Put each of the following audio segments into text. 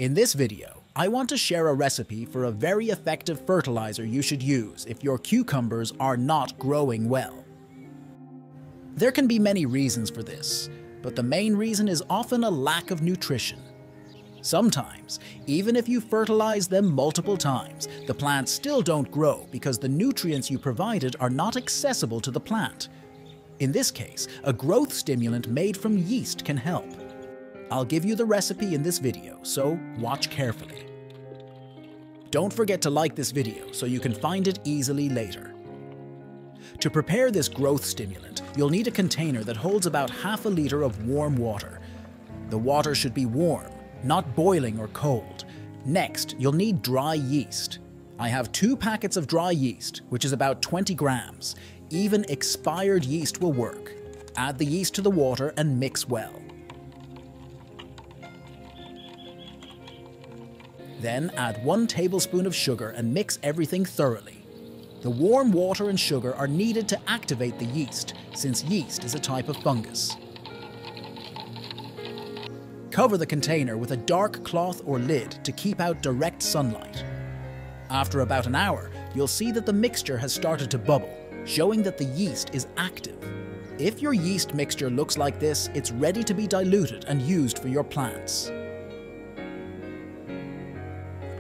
In this video, I want to share a recipe for a very effective fertilizer you should use if your cucumbers are not growing well. There can be many reasons for this, but the main reason is often a lack of nutrition. Sometimes, even if you fertilize them multiple times, the plants still don't grow because the nutrients you provided are not accessible to the plant. In this case, a growth stimulant made from yeast can help. I'll give you the recipe in this video, so watch carefully. Don't forget to like this video so you can find it easily later. To prepare this growth stimulant, you'll need a container that holds about half a liter of warm water. The water should be warm, not boiling or cold. Next, you'll need dry yeast. I have 2 packets of dry yeast, which is about 20 grams. Even expired yeast will work. Add the yeast to the water and mix well. Then add 1 tablespoon of sugar and mix everything thoroughly. The warm water and sugar are needed to activate the yeast, since yeast is a type of fungus. Cover the container with a dark cloth or lid to keep out direct sunlight. After about an hour, you'll see that the mixture has started to bubble, showing that the yeast is active. If your yeast mixture looks like this, it's ready to be diluted and used for your plants.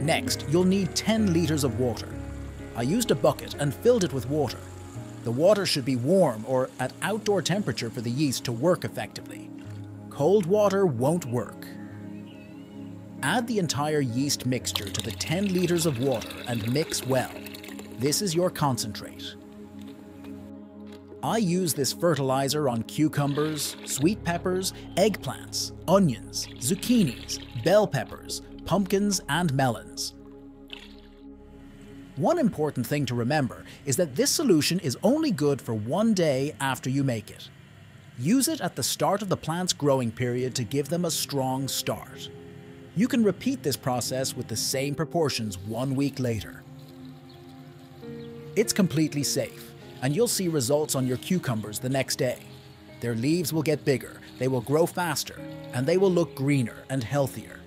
Next, you'll need 10 liters of water. I used a bucket and filled it with water. The water should be warm or at outdoor temperature for the yeast to work effectively. Cold water won't work. Add the entire yeast mixture to the 10 liters of water and mix well. This is your concentrate. I use this fertilizer on cucumbers, sweet peppers, eggplants, onions, zucchinis, bell peppers, pumpkins, and melons. One important thing to remember is that this solution is only good for 1 day after you make it. Use it at the start of the plant's growing period to give them a strong start. You can repeat this process with the same proportions 1 week later. It's completely safe, and you'll see results on your cucumbers the next day. Their leaves will get bigger, they will grow faster, and they will look greener and healthier.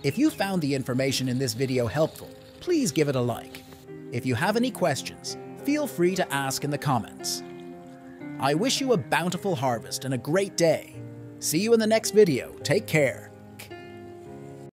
If you found the information in this video helpful, please give it a like. If you have any questions, feel free to ask in the comments. I wish you a bountiful harvest and a great day. See you in the next video. Take care.